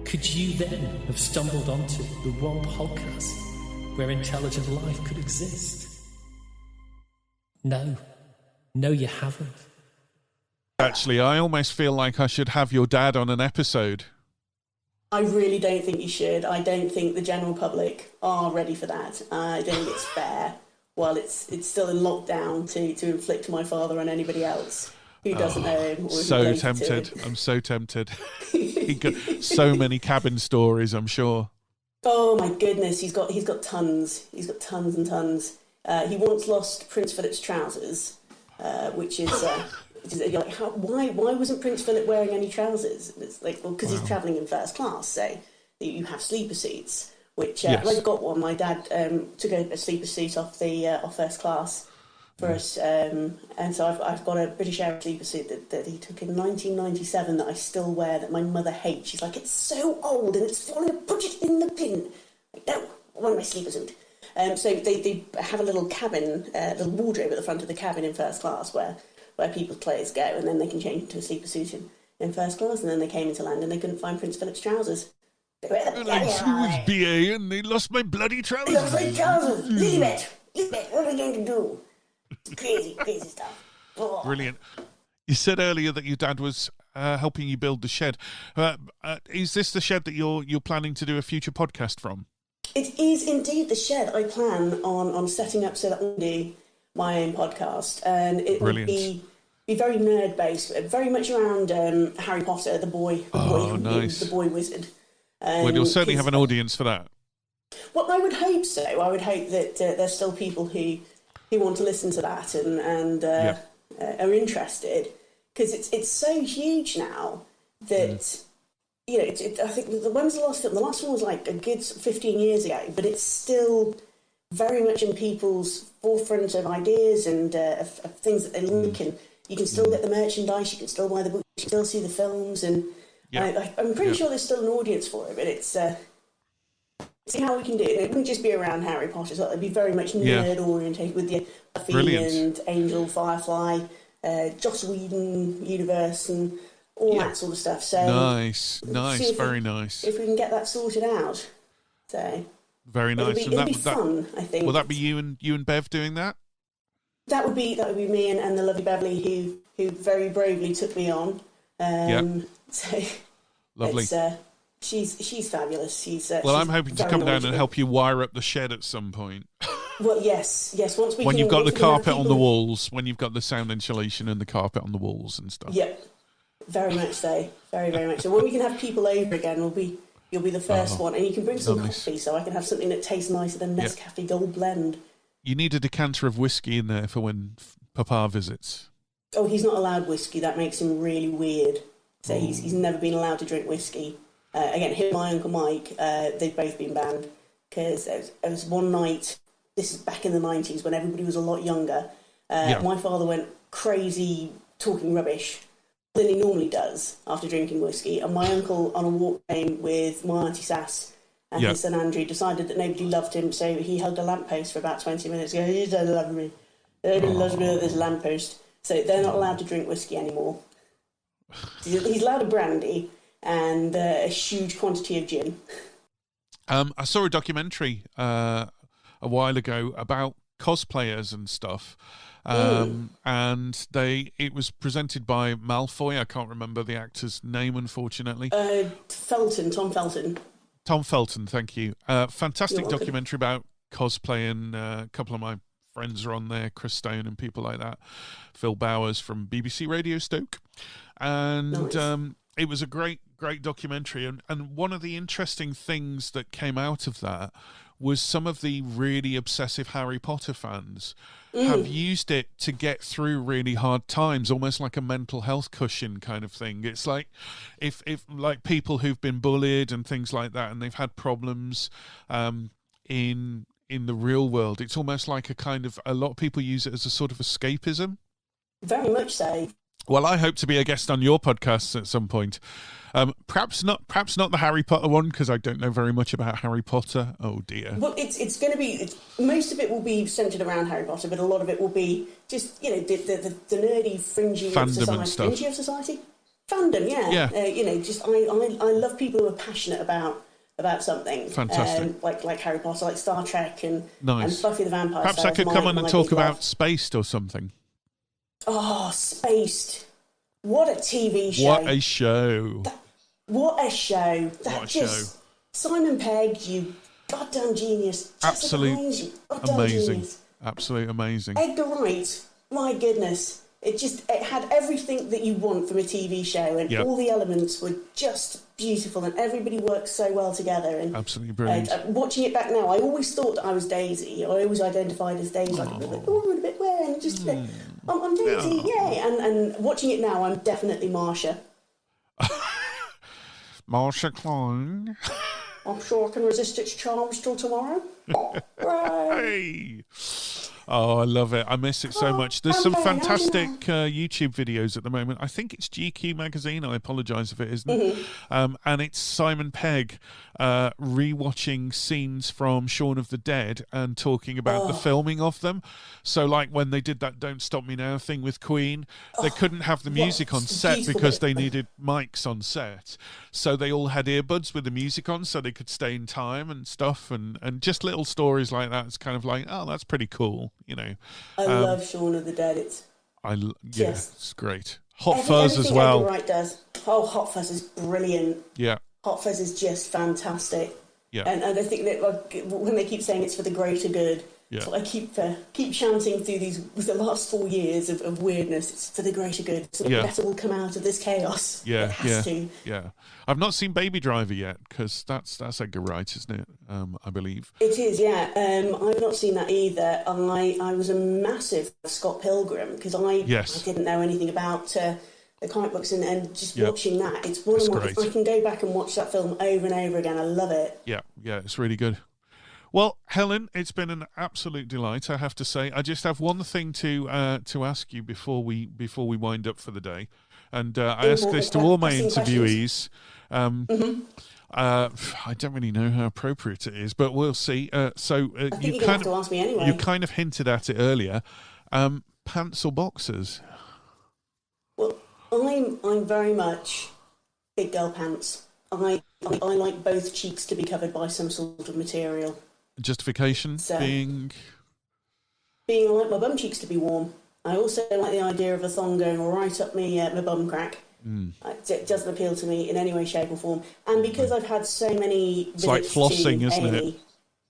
Could you then have stumbled onto the one podcast where intelligent life could exist? No, you haven't. Actually, I almost feel like I should have your dad on an episode. I really don't think you should. I don't think the general public are ready for that. I don't think it's fair. While it's still in lockdown to inflict my father on anybody else who doesn't know him. Or so tempted. I'm so tempted. He got so many cabin stories, I'm sure. Oh my goodness, he's got tons. He's got tons and tons. He once lost Prince Philip's trousers, which is you're like, why wasn't Prince Philip wearing any trousers? And it's like, well, because he's travelling in first class, so you have sleeper seats. Which I've got one. My dad took a sleeper seat off first class for us, and so I've got a British Airways sleeper seat that he took in 1997 that I still wear, that my mother hates. She's like, it's so old and it's falling. Put it in the bin. Like, no, I want my sleeper suit. So they have a little cabin, little wardrobe at the front of the cabin in first class where people's clothes go, and then they can change into a sleeper suit in first class. And then they came into land and they couldn't find Prince Philip's trousers. And I flew with BA and they lost my bloody trousers. They lost my trousers. Lilibet, what are we going to do? Crazy stuff. Oh. Brilliant. You said earlier that your dad was helping you build the shed. Is this the shed that you're planning to do a future podcast from? It is indeed the shed I plan on setting up so that I can do my own podcast, and it will be very nerd based, very much around Harry Potter, the boy wizard. Well, you'll certainly have an audience for that. Well, I would hope so. I would hope that there's still people who want to listen to that and are interested, because it's so huge now that I think when was the last film? The last one was like a good 15 years ago, but it's still very much in people's forefront of ideas and of things that they like, and you can still get the merchandise, you can still buy the books, you can still see the films, and I'm pretty sure there's still an audience for it, but it's see how we can do it. It wouldn't just be around Harry Potter, so it'd be very much nerd orientated with the Buffy and Angel, Firefly, Joss Whedon universe, and all that sort of stuff. So nice, very nice. If we can get that sorted out, so very nice. It'd be fun, I think. Will that be you and Bev doing that? That would be me and the lovely Beverly who very bravely took me on. So lovely. She's fabulous. I'm hoping to come down and help you wire up the shed at some point. Well, yes. Once you've got the carpet on the walls, when you've got the sound insulation and the carpet on the walls and stuff. Yep, very much so. Very, very much so. When we can have people over again, you'll be the first one, and you can bring some coffee, so I can have something that tastes nicer than Nescafe Gold Blend. You need a decanter of whiskey in there for when Papa visits. Oh, he's not allowed whiskey. That makes him really weird. So he's never been allowed to drink whiskey. Again, him and my Uncle Mike, they've both been banned, because there was one night, this is back in the 90s, when everybody was a lot younger. My father went crazy talking rubbish than he normally does after drinking whiskey, and my uncle, on a walk home with my Auntie Sass and his son Andrew, decided that nobody loved him, so he hugged a lamppost for about 20 minutes. He goes, "You don't love me. Nobody loves me at this lamppost." So they're not allowed to drink whiskey anymore. He's allowed a brandy and a huge quantity of gin. I saw a documentary a while ago about cosplayers and stuff, and it was presented by Malfoy. I can't remember the actor's name, unfortunately. Tom Felton. Tom Felton, thank you. Fantastic documentary about cosplaying. A couple of my friends are on there, Chris Stone and people like that. Phil Bowers from BBC Radio Stoke. And it was a great documentary. And one of the interesting things that came out of that was some of the really obsessive Harry Potter fans have used it to get through really hard times, almost like a mental health cushion kind of thing. It's like if like people who've been bullied and things like that, and they've had problems in the real world, it's almost like a lot of people use it as a sort of escapism. Very much so. Well, I hope to be a guest on your podcast at some point. Perhaps not the Harry Potter one, because I don't know very much about Harry Potter. Oh dear. Well, it's going to be most of it will be centred around Harry Potter, but a lot of it will be just the nerdy fringy fandom of society. Fandom, yeah. I love people who are passionate about something. Fantastic. Like Harry Potter, like Star Trek and Buffy the Vampire Slayer. Perhaps I could come on and talk about Spaced or something. Oh, Spaced. What a TV show. What a show. What a show. Simon Pegg, you goddamn genius. Absolute amazing. Absolute amazing. Edgar Wright, my goodness. it had everything that you want from a TV show, and all the elements were just beautiful, and everybody worked so well together. And absolutely brilliant. Watching it back now, I always thought that I was Daisy. I always identified as Daisy, like a bit where, and just I'm Daisy, yay! And watching it now, I'm definitely Marsha. Marsha Klein. I'm sure I can resist its charms till tomorrow. Hey. Oh, I love it. I miss it so much. There's some fantastic YouTube videos at the moment. I think it's GQ magazine. I apologise if it isn't. And it's Simon Pegg rewatching scenes from Shaun of the Dead and talking about the filming of them. So like when they did that Don't Stop Me Now thing with Queen, they couldn't have the music on set because they needed mics on set. So they all had earbuds with the music on so they could stay in time and stuff, and just little stories like that. It's kind of like, oh, that's pretty cool, you know. I love Shaun of the Dead. It's great. Hot Fuzz as well. Edgar Wright does. Oh, Hot Fuzz is brilliant. Yeah. Hot Fuzz is just fantastic. Yeah. And I think that when they keep saying it's for the greater good, yeah. So I keep chanting through the last 4 years of weirdness. It's for the greater good. So better will come out of this chaos. Yeah, it has to. Yeah. I've not seen Baby Driver yet because that's Edgar Wright, isn't it? I believe it is. Yeah, I've not seen that either. I was a massive Scott Pilgrim because I didn't know anything about the comic books, and just watching that, it's one of my. I can go back and watch that film over and over again. I love it. Yeah, it's really good. Well, Helen, it's been an absolute delight, I have to say. I just have one thing to ask you before we wind up for the day, and I ask this to all my interviewees. I don't really know how appropriate it is, but we'll see. I think you're gonna have to ask me anyway. You kind of hinted at it earlier. Pants or boxers? Well, I'm very much big girl pants. I like both cheeks to be covered by some sort of material. Justification being I like my bum cheeks to be warm. I also like the idea of a thong going right up my bum crack. It doesn't appeal to me in any way, shape or form. And because I've had so many visits, it's like flossing, isn't it?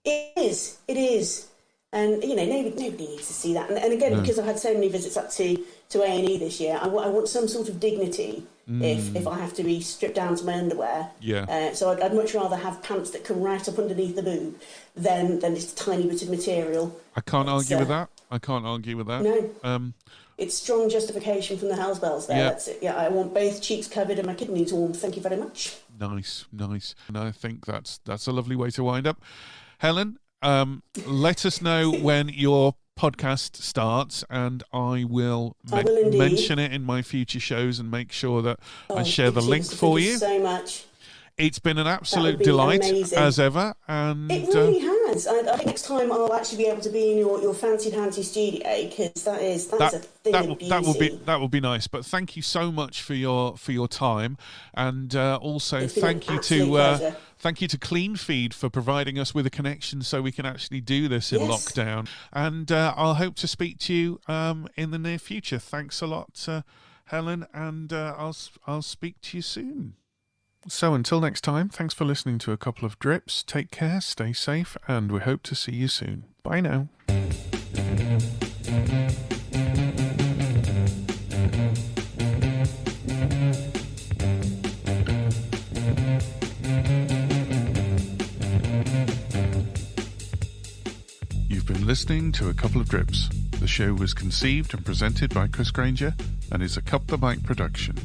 It is. And, you know, nobody needs to see that. And again, because I've had so many visits up to A&E this year, I want some sort of dignity if I have to be stripped down to my underwear. Yeah. So I'd much rather have pants that come right up underneath the boob than just a tiny bit of material. I can't argue with that. No. It's strong justification from the house bells there. Yeah. That's it. Yeah, I want both cheeks covered and my kidneys warm. Thank you very much. Nice. And I think that's a lovely way to wind up. Helen, let us know when your podcast starts, and I will mention it in my future shows and make sure that I share the link for you. Thank you so much. It's been an absolute delight, as ever. And it really has. I think next time I'll actually be able to be in your fancy panty studio, because that's a thing of beauty. That would be nice. But thank you so much for your time, and also thank you to Clean Feed for providing us with a connection so we can actually do this in lockdown. And I'll hope to speak to you in the near future. Thanks a lot, Helen, and I'll speak to you soon. So until next time, thanks for listening to a couple of drips. Take care, stay safe, and we hope to see you soon. Bye now. You've been listening to A Couple of Drips. The show was conceived and presented by Chris Granger and is a Cup the Mic production.